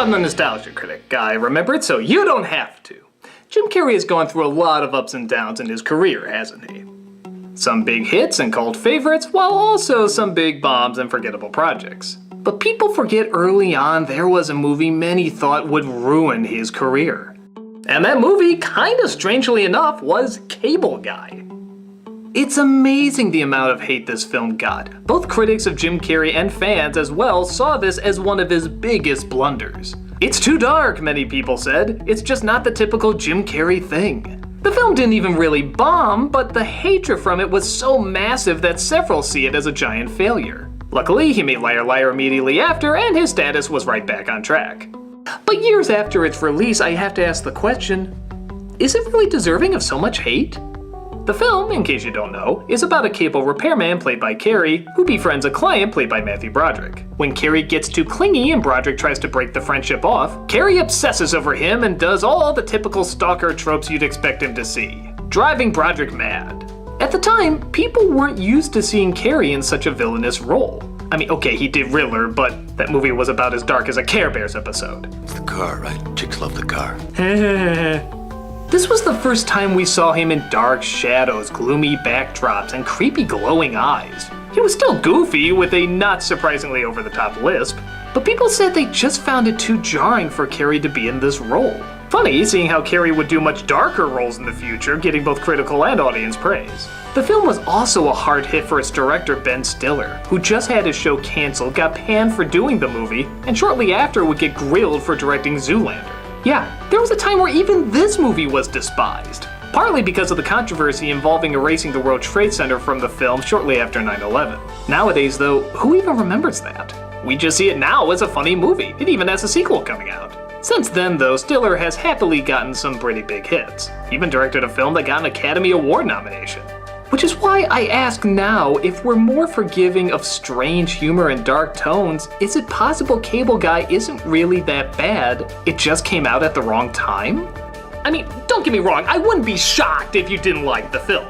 I'm the nostalgia critic guy, remember it, so you don't have to. Jim Carrey has gone through a lot of ups and downs in his career, hasn't he? Some big hits and cult favorites, while also some big bombs and forgettable projects. But people forget early on there was a movie many thought would ruin his career. And that movie, kinda strangely enough, was Cable Guy. It's amazing the amount of hate this film got. Both critics of Jim Carrey and fans as well saw this as one of his biggest blunders. It's too dark, many people said. It's just not the typical Jim Carrey thing. The film didn't even really bomb, but the hatred from it was so massive that several see it as a giant failure. Luckily, he made Liar Liar immediately after, and his status was right back on track. But years after its release, I have to ask the question, is it really deserving of so much hate? The film, in case you don't know, is about a cable repairman played by Carrey who befriends a client played by Matthew Broderick. When Carrey gets too clingy and Broderick tries to break the friendship off, Carrey obsesses over him and does all the typical stalker tropes you'd expect him to see, driving Broderick mad. At the time, people weren't used to seeing Carrey in such a villainous role. I mean, okay, he did Riddler, but that movie was about as dark as a Care Bears episode. It's the car, right? Chicks love the car. This was the first time we saw him in dark shadows, gloomy backdrops, and creepy glowing eyes. He was still goofy with a not surprisingly over-the-top lisp, but people said they just found it too jarring for Carrey to be in this role. Funny, seeing how Carrey would do much darker roles in the future, getting both critical and audience praise. The film was also a hard hit for its director Ben Stiller, who just had his show canceled, got panned for doing the movie, and shortly after would get grilled for directing Zoolander. Yeah, there was a time where even this movie was despised, partly because of the controversy involving erasing the World Trade Center from the film shortly after 9/11. Nowadays though, who even remembers that? We just see it now as a funny movie. It even has a sequel coming out. Since then though, Stiller has happily gotten some pretty big hits. He even directed a film that got an Academy Award nomination. Which is why I ask now, if we're more forgiving of strange humor and dark tones, is it possible Cable Guy isn't really that bad, it just came out at the wrong time? I mean, don't get me wrong, I wouldn't be shocked if you didn't like the film.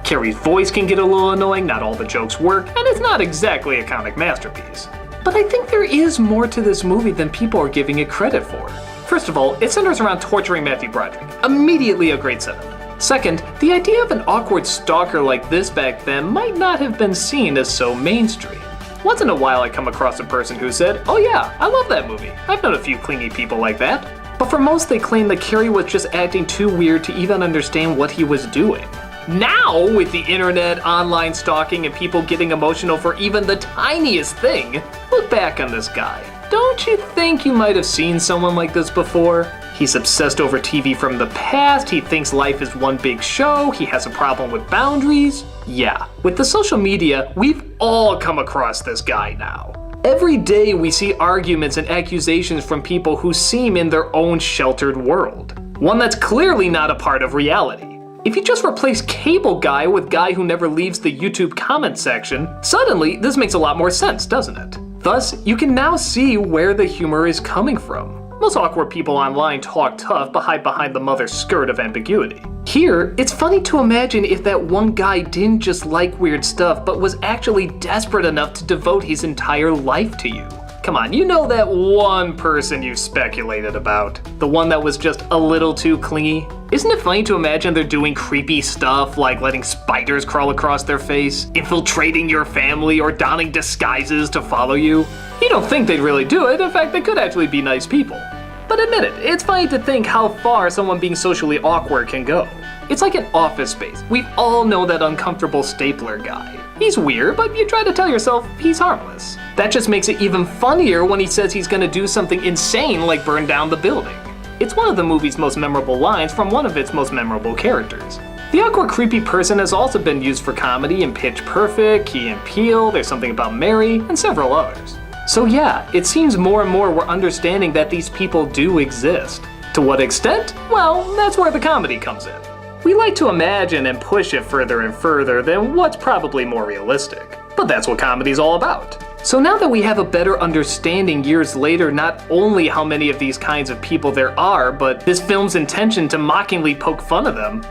Carrey's voice can get a little annoying, not all the jokes work, and it's not exactly a comic masterpiece. But I think there is more to this movie than people are giving it credit for. First of all, it centers around torturing Matthew Broderick, immediately a great setup. Second, the idea of an awkward stalker like this back then might not have been seen as so mainstream. Once in a while I come across a person who said, oh yeah, I love that movie. I've known a few clingy people like that. But for most they claim that Carrey was just acting too weird to even understand what he was doing. Now, with the internet, online stalking, and people getting emotional for even the tiniest thing, look back on this guy. Don't you think you might have seen someone like this before? He's obsessed over TV from the past, he thinks life is one big show, he has a problem with boundaries. Yeah, with the social media, we've all come across this guy now. Every day we see arguments and accusations from people who seem in their own sheltered world. One that's clearly not a part of reality. If you just replace Cable Guy with Guy Who Never Leaves the YouTube comment section, suddenly this makes a lot more sense, doesn't it? Thus, you can now see where the humor is coming from. Most awkward people online talk tough but hide behind the mother's skirt of ambiguity. Here, it's funny to imagine if that one guy didn't just like weird stuff but was actually desperate enough to devote his entire life to you. Come on, you know that one person you've speculated about. The one that was just a little too clingy? Isn't it funny to imagine they're doing creepy stuff like letting spiders crawl across their face, infiltrating your family, or donning disguises to follow you? You don't think they'd really do it, in fact they could actually be nice people. But admit it, it's funny to think how far someone being socially awkward can go. It's like an Office Space. We all know that uncomfortable stapler guy. He's weird, but you try to tell yourself he's harmless. That just makes it even funnier when he says he's gonna do something insane like burn down the building. It's one of the movie's most memorable lines from one of its most memorable characters. The awkward creepy person has also been used for comedy in Pitch Perfect, Key and Peele, There's Something About Mary, and several others. So yeah, it seems more and more we're understanding that these people do exist. To what extent? Well, that's where the comedy comes in. We like to imagine and push it further and further than what's probably more realistic. But that's what comedy's all about. So now that we have a better understanding years later not only how many of these kinds of people there are, but this film's intention to mockingly poke fun of them,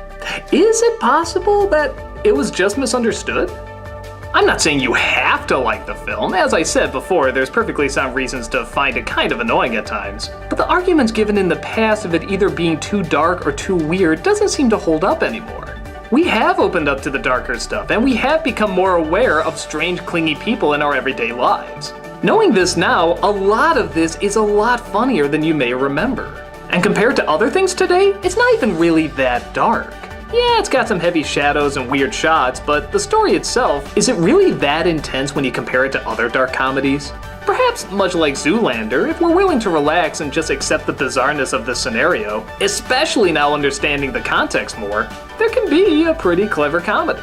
is it possible that it was just misunderstood? I'm not saying you have to like the film. As I said before, there's perfectly sound reasons to find it kind of annoying at times. But the arguments given in the past of it either being too dark or too weird doesn't seem to hold up anymore. We have opened up to the darker stuff, and we have become more aware of strange, clingy people in our everyday lives. Knowing this now, a lot of this is a lot funnier than you may remember. And compared to other things today, it's not even really that dark. Yeah, it's got some heavy shadows and weird shots, but the story itself, is it really that intense when you compare it to other dark comedies? Perhaps much like Zoolander, if we're willing to relax and just accept the bizarreness of this scenario, especially now understanding the context more, there can be a pretty clever comedy.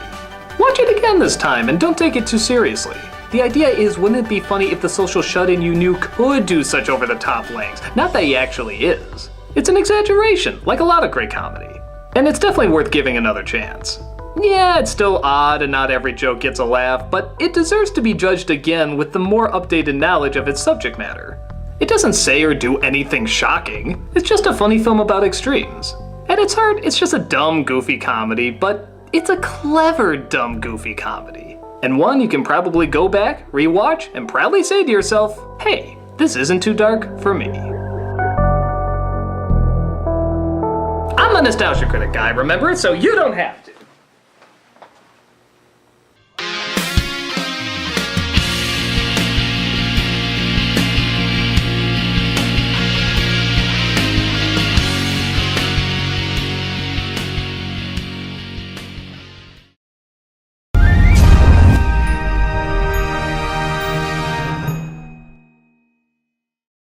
Watch it again this time and don't take it too seriously. The idea is, wouldn't it be funny if the social shut-in you knew could do such over-the-top lengths? Not that he actually is. It's an exaggeration, like a lot of great comedy. And it's definitely worth giving another chance. Yeah, it's still odd and not every joke gets a laugh, but it deserves to be judged again with the more updated knowledge of its subject matter. It doesn't say or do anything shocking, it's just a funny film about extremes. At its heart, it's just a dumb, goofy comedy, but it's a clever, dumb, goofy comedy. And one you can probably go back, rewatch, and proudly say to yourself, hey, this isn't too dark for me. I'm a nostalgia critic guy, remember? So you don't have to.